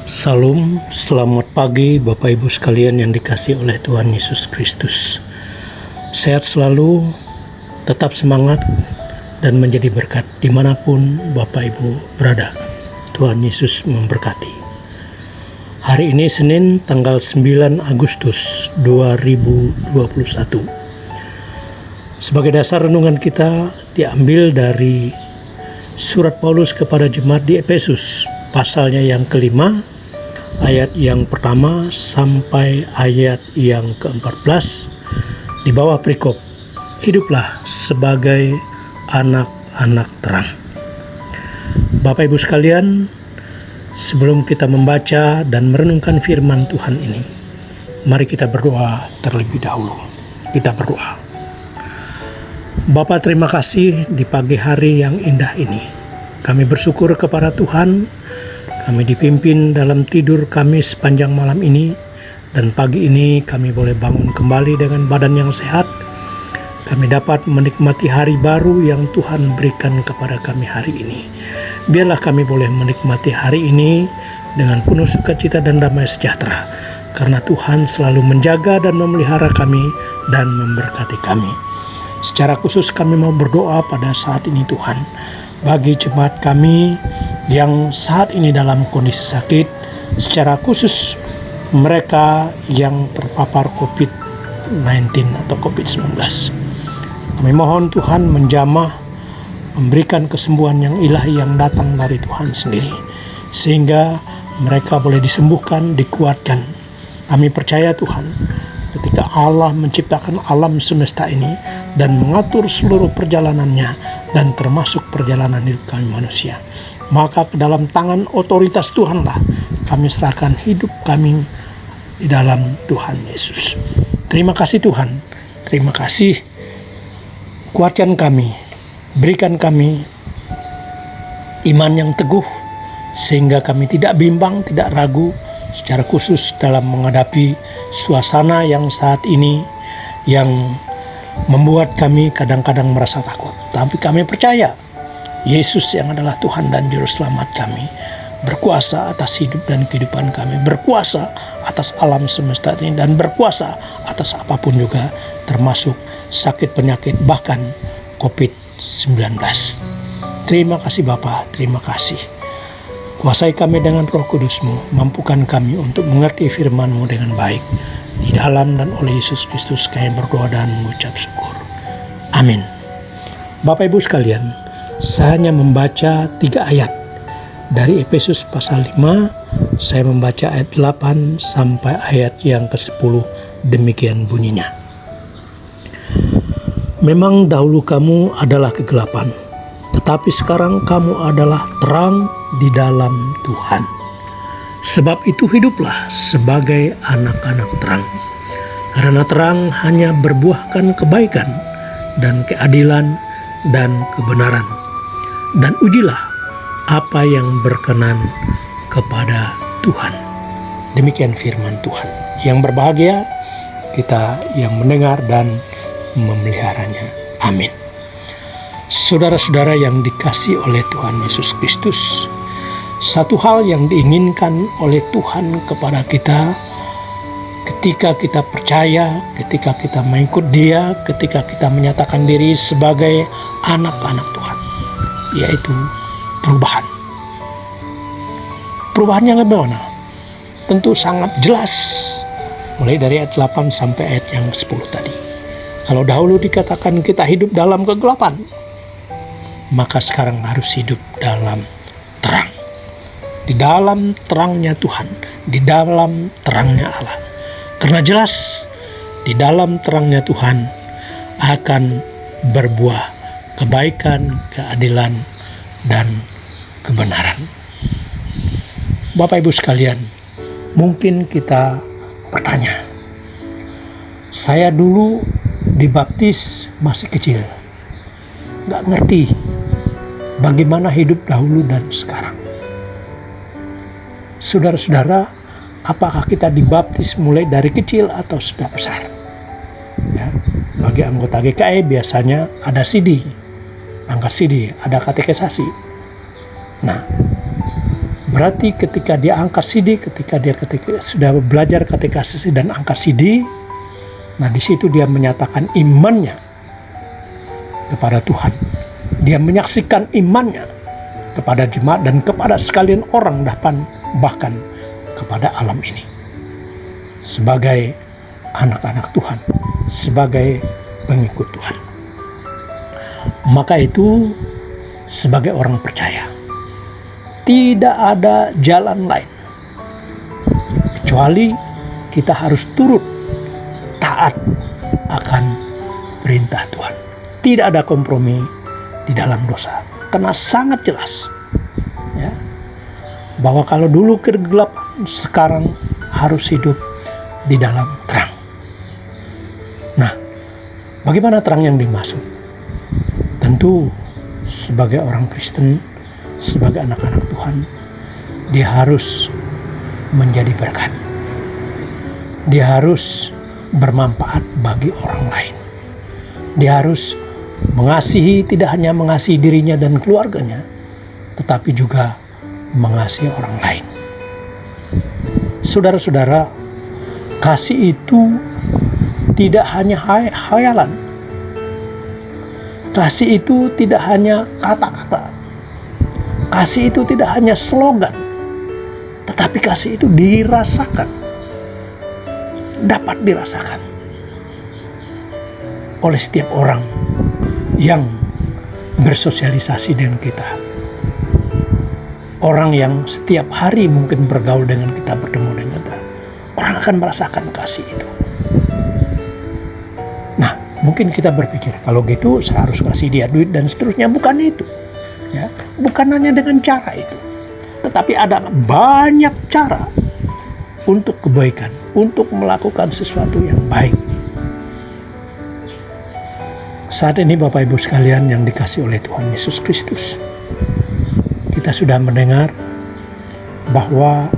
Salam, selamat pagi Bapak Ibu sekalian yang dikasihi oleh Tuhan Yesus Kristus. Sehat selalu, tetap semangat, dan menjadi berkat dimanapun Bapak Ibu berada. Tuhan Yesus memberkati. Hari ini Senin tanggal 9 Agustus 2021. Sebagai dasar renungan kita diambil dari surat Paulus kepada jemaat di Efesus, pasalnya yang kelima, ayat yang pertama sampai ayat yang ke-14 di bawah perikop, hiduplah sebagai anak-anak terang. Bapak Ibu sekalian, sebelum kita membaca dan merenungkan firman Tuhan ini, mari kita berdoa terlebih dahulu. Kita berdoa. Bapa, terima kasih di pagi hari yang indah ini. Kami bersyukur kepada Tuhan. Kami dipimpin dalam tidur kami sepanjang malam ini, dan pagi ini kami boleh bangun kembali dengan badan yang sehat. Kami dapat menikmati hari baru yang Tuhan berikan kepada kami hari ini. Biarlah kami boleh menikmati hari ini dengan penuh sukacita dan damai sejahtera, karena Tuhan selalu menjaga dan memelihara kami dan memberkati kami. Secara khusus kami mau berdoa pada saat ini Tuhan, bagi jemaat kami yang saat ini dalam kondisi sakit, secara khusus mereka yang terpapar COVID-19 atau COVID-19. Kami mohon Tuhan menjamah, memberikan kesembuhan yang ilahi yang datang dari Tuhan sendiri, sehingga mereka boleh disembuhkan, dikuatkan. Kami percaya Tuhan, ketika Allah menciptakan alam semesta ini dan mengatur seluruh perjalanannya, dan termasuk perjalanan hidup kami manusia, maka ke dalam tangan otoritas Tuhanlah kami serahkan hidup kami di dalam Tuhan Yesus. Terima kasih Tuhan, terima kasih. Kuatkan kami, berikan kami iman yang teguh, sehingga kami tidak bimbang, tidak ragu, secara khusus dalam menghadapi suasana yang saat ini yang membuat kami kadang-kadang merasa takut. Tapi kami percaya Yesus yang adalah Tuhan dan Juru Selamat kami berkuasa atas hidup dan kehidupan kami, berkuasa atas alam semesta ini, dan berkuasa atas apapun juga, termasuk sakit penyakit, bahkan COVID-19. Terima kasih Bapa, terima kasih. Kuasai kami dengan Roh Kudus-Mu, mampukan kami untuk mengerti firman-Mu dengan baik. Di dalam dan oleh Yesus Kristus kami berdoa dan mengucap syukur. Amin. Bapak Ibu sekalian, saya hanya membaca 3 ayat dari Efesus pasal 5. Saya membaca ayat 8 sampai ayat yang ke-10. Demikian bunyinya. Memang dahulu kamu adalah kegelapan, tetapi sekarang kamu adalah terang di dalam Tuhan. Sebab itu hiduplah sebagai anak-anak terang. Karena terang hanya berbuahkan kebaikan dan keadilan dan kebenaran. Dan ujilah apa yang berkenan kepada Tuhan. Demikian firman Tuhan. Yang berbahagia kita yang mendengar dan memeliharanya. Amin. Saudara-saudara yang dikasihi oleh Tuhan Yesus Kristus, satu hal yang diinginkan oleh Tuhan kepada kita ketika kita percaya, ketika kita mengikut Dia, ketika kita menyatakan diri sebagai anak-anak Tuhan, yaitu perubahan. Perubahan yang bagaimana? Tentu sangat jelas, mulai dari ayat 8 sampai ayat yang 10 tadi. Kalau dahulu dikatakan kita hidup dalam kegelapan, maka sekarang harus hidup dalam terang. Di dalam terangnya Tuhan, di dalam terangnya Allah. Karena jelas di dalam terangnya Tuhan akan berbuah kebaikan, keadilan, dan kebenaran. Bapak Ibu sekalian, mungkin kita bertanya, saya dulu dibaptis masih kecil, gak ngerti bagaimana hidup dahulu dan sekarang. Saudara-saudara, apakah kita dibaptis mulai dari kecil atau sudah besar? Ya, bagi anggota GKI biasanya ada CD, angkat CD, ada katekisasi. Nah, Berarti ketika dia angkat CD, ketika sudah belajar katekisasi dan angkat CD, nah di situ dia menyatakan imannya kepada Tuhan. Dia menyaksikan imannya kepada jemaat dan kepada sekalian orang, bahkan kepada alam ini. Sebagai anak-anak Tuhan, sebagai pengikut Tuhan. Maka itu sebagai orang percaya, tidak ada jalan lain kecuali kita harus turut taat akan perintah Tuhan. Tidak ada kompromi di dalam dosa, karena sangat jelas ya, bahwa kalau dulu kegelapan, sekarang harus hidup di dalam terang. Nah, bagaimana terang yang dimaksud? Tentu sebagai orang Kristen, sebagai anak-anak Tuhan, dia harus menjadi berkat. Dia harus bermanfaat bagi orang lain. Dia harus mengasihi, tidak hanya mengasihi dirinya dan keluarganya, tetapi juga mengasihi orang lain. Saudara-saudara, kasih itu tidak hanya khayalan. Kasih itu tidak hanya kata-kata. Kasih itu tidak hanya slogan. Tetapi kasih itu dirasakan. Dapat dirasakan oleh setiap orang yang bersosialisasi dengan kita. Orang yang setiap hari mungkin bergaul dengan kita, bertemu dengan kita. Orang akan merasakan kasih itu. Nah, mungkin kita berpikir, kalau gitu saya harus kasih dia duit dan seterusnya. Bukan itu. Ya, bukan hanya dengan cara itu. Tetapi ada banyak cara untuk kebaikan, untuk melakukan sesuatu yang baik. Saat ini Bapak Ibu sekalian yang dikasihi oleh Tuhan Yesus Kristus, kita sudah mendengar bahwa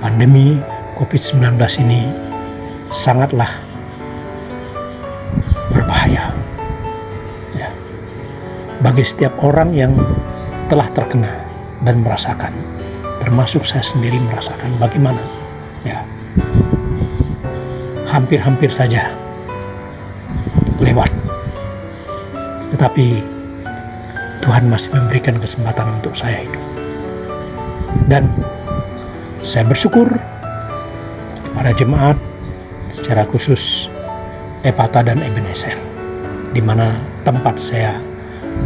pandemi COVID-19 ini sangatlah berbahaya ya, bagi setiap orang yang telah terkena dan merasakan, termasuk saya sendiri merasakan bagaimana ya, hampir-hampir saja lewat, tetapi Tuhan masih memberikan kesempatan untuk saya hidup. Dan saya bersyukur kepada jemaat, secara khusus Epata dan Ebenezer, di mana tempat saya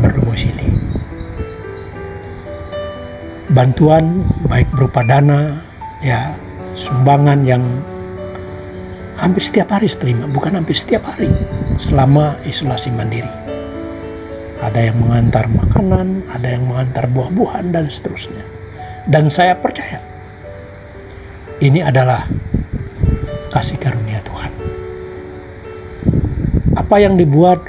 berdomisili. Bantuan baik berupa dana, ya, sumbangan yang hampir setiap hari terima, bukan hampir setiap hari, selama isolasi mandiri. Ada yang mengantar makanan, ada yang mengantar buah-buahan dan seterusnya. Dan saya percaya ini adalah kasih karunia Tuhan. Apa yang dibuat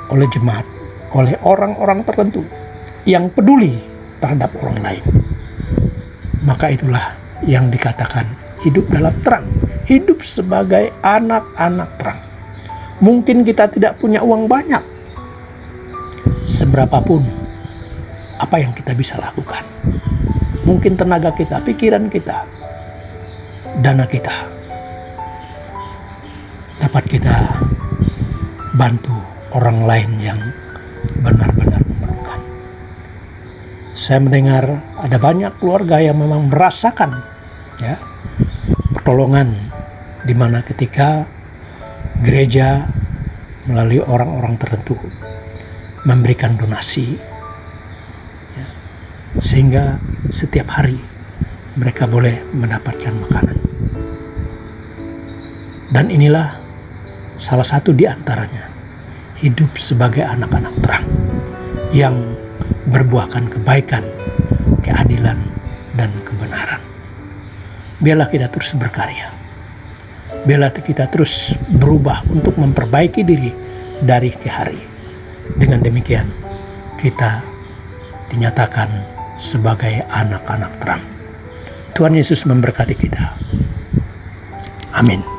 oleh jemaat, oleh orang-orang tertentu yang peduli terhadap orang lain, maka itulah yang dikatakan hidup dalam terang, hidup sebagai anak-anak terang. Mungkin kita tidak punya uang banyak, seberapapun apa yang kita bisa lakukan. Mungkin tenaga kita, pikiran kita, dana kita, dapat kita bantu orang lain yang benar-benar memerlukan. Saya mendengar ada banyak keluarga yang memang merasakan ya, pertolongan, di mana ketika gereja melalui orang-orang tertentu memberikan donasi ya, sehingga setiap hari mereka boleh mendapatkan makanan. Dan inilah salah satu di antaranya, hidup sebagai anak-anak terang yang berbuahkan kebaikan, keadilan, dan kebenaran. Biarlah kita terus berkarya. Biarlah kita terus berubah untuk memperbaiki diri dari ke hari. Dengan demikian, kita dinyatakan sebagai anak-anak terang. Tuhan Yesus memberkati kita. Amin.